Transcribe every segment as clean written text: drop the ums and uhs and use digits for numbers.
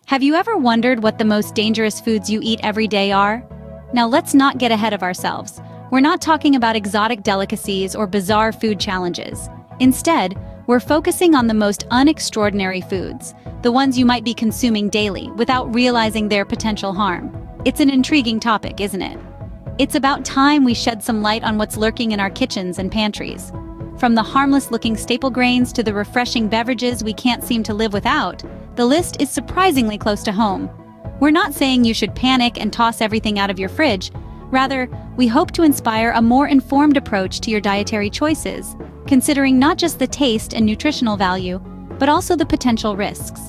Have you ever wondered what the most dangerous foods you eat every day are? Now let's not get ahead of ourselves. We're not talking about exotic delicacies or bizarre food challenges. Instead, we're focusing on the most unextraordinary foods, the ones you might be consuming daily without realizing their potential harm. It's an intriguing topic, isn't it? It's about time we shed some light on what's lurking in our kitchens and pantries. From the harmless-looking staple grains to the refreshing beverages we can't seem to live without, the list is surprisingly close to home. We're not saying you should panic and toss everything out of your fridge. Rather, we hope to inspire a more informed approach to your dietary choices, considering not just the taste and nutritional value, but also the potential risks.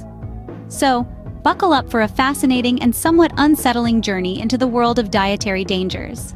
So, buckle up for a fascinating and somewhat unsettling journey into the world of dietary dangers.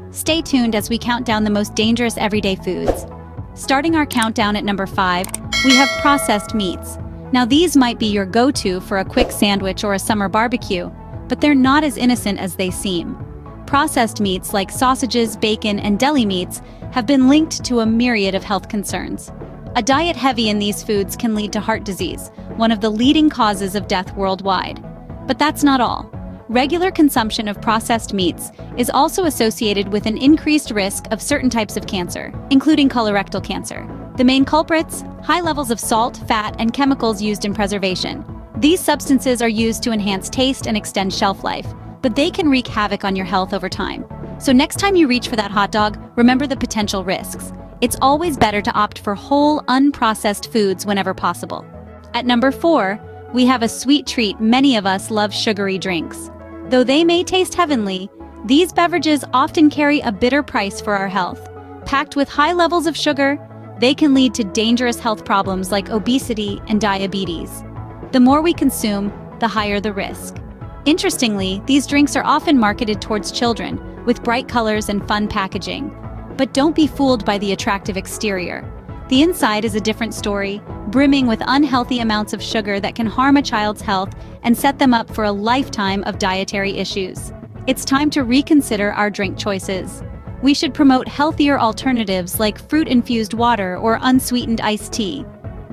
Stay tuned as we count down the most dangerous everyday foods. Starting our countdown at number 5, we have processed meats. Now these might be your go-to for a quick sandwich or a summer barbecue, but they're not as innocent as they seem. Processed meats like sausages, bacon, and deli meats have been linked to a myriad of health concerns. A diet heavy in these foods can lead to heart disease, one of the leading causes of death worldwide. But that's not all. Regular consumption of processed meats is also associated with an increased risk of certain types of cancer, including colorectal cancer. The main culprits: high levels of salt, fat, and chemicals used in preservation. These substances are used to enhance taste and extend shelf life, but they can wreak havoc on your health over time. So next time you reach for that hot dog, remember the potential risks. It's always better to opt for whole, unprocessed foods whenever possible. At number 4, we have a sweet treat. Many of us love sugary drinks. Though they may taste heavenly, these beverages often carry a bitter price for our health. Packed with high levels of sugar, they can lead to dangerous health problems like obesity and diabetes. The more we consume, the higher the risk. Interestingly, these drinks are often marketed towards children, with bright colors and fun packaging. But don't be fooled by the attractive exterior. The inside is a different story, brimming with unhealthy amounts of sugar that can harm a child's health and set them up for a lifetime of dietary issues. It's time to reconsider our drink choices. We should promote healthier alternatives like fruit-infused water or unsweetened iced tea.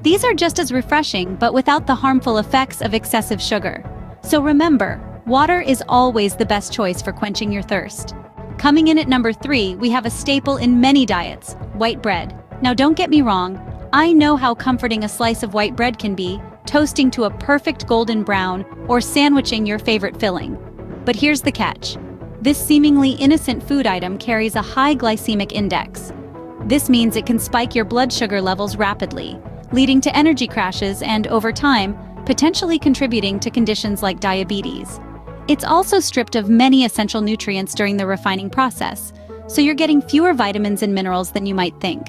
These are just as refreshing, but without the harmful effects of excessive sugar. So remember, water is always the best choice for quenching your thirst. Coming in at number 3, we have a staple in many diets: white bread. Now don't get me wrong, I know how comforting a slice of white bread can be, toasting to a perfect golden brown or sandwiching your favorite filling. But here's the catch. This seemingly innocent food item carries a high glycemic index. This means it can spike your blood sugar levels rapidly, leading to energy crashes and, over time, potentially contributing to conditions like diabetes. It's also stripped of many essential nutrients during the refining process, so you're getting fewer vitamins and minerals than you might think.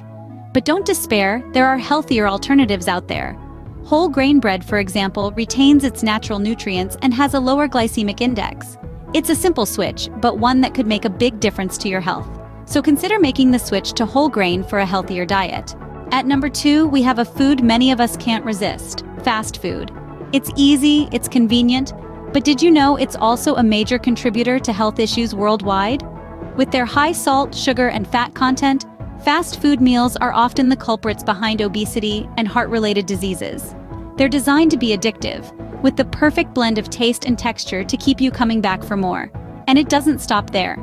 But don't despair, there are healthier alternatives out there. Whole grain bread, for example, retains its natural nutrients and has a lower glycemic index. It's a simple switch, but one that could make a big difference to your health. So consider making the switch to whole grain for a healthier diet. At number 2, we have a food many of us can't resist: fast food. It's easy, it's convenient, but did you know it's also a major contributor to health issues worldwide? With their high salt, sugar, and fat content, fast food meals are often the culprits behind obesity and heart-related diseases. They're designed to be addictive, with the perfect blend of taste and texture to keep you coming back for more. And it doesn't stop there.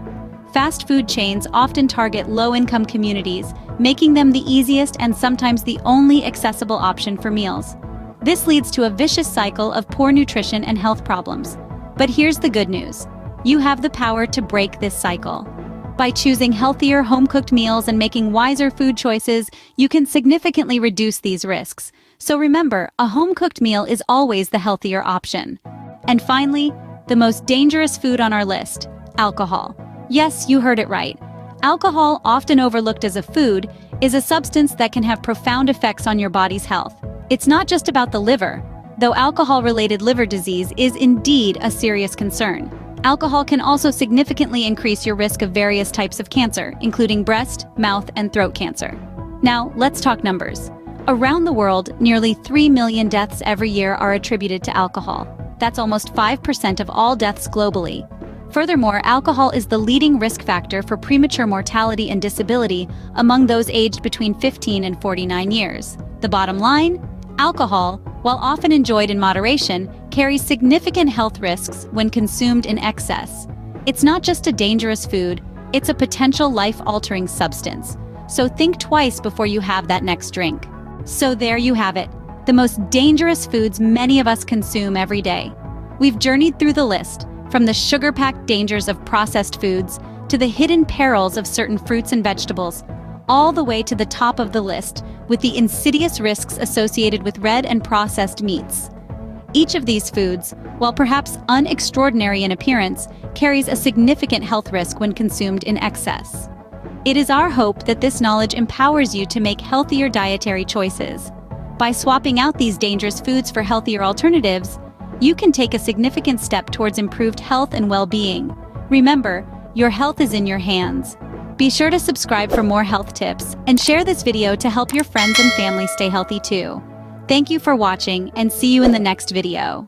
Fast food chains often target low-income communities, making them the easiest and sometimes the only accessible option for meals. This leads to a vicious cycle of poor nutrition and health problems. But here's the good news. You have the power to break this cycle. By choosing healthier home-cooked meals and making wiser food choices, you can significantly reduce these risks. So remember, a home-cooked meal is always the healthier option. And finally, the most dangerous food on our list: alcohol. Yes, you heard it right. Alcohol, often overlooked as a food, is a substance that can have profound effects on your body's health. It's not just about the liver, though alcohol-related liver disease is indeed a serious concern. Alcohol can also significantly increase your risk of various types of cancer, including breast, mouth, and throat cancer. Now, let's talk numbers. Around the world, nearly 3 million deaths every year are attributed to alcohol. That's almost 5% of all deaths globally. Furthermore, alcohol is the leading risk factor for premature mortality and disability among those aged between 15 and 49 years. The bottom line? Alcohol, while often enjoyed in moderation, carries significant health risks when consumed in excess. It's not just a dangerous food, it's a potential life-altering substance. So think twice before you have that next drink. So there you have it, the most dangerous foods many of us consume every day. We've journeyed through the list, from the sugar-packed dangers of processed foods to the hidden perils of certain fruits and vegetables, all the way to the top of the list with the insidious risks associated with red and processed meats. Each of these foods, while perhaps unextraordinary in appearance, carries a significant health risk when consumed in excess. It is our hope that this knowledge empowers you to make healthier dietary choices. By swapping out these dangerous foods for healthier alternatives, you can take a significant step towards improved health and well-being. Remember, your health is in your hands. Be sure to subscribe for more health tips and share this video to help your friends and family stay healthy too. Thank you for watching and see you in the next video.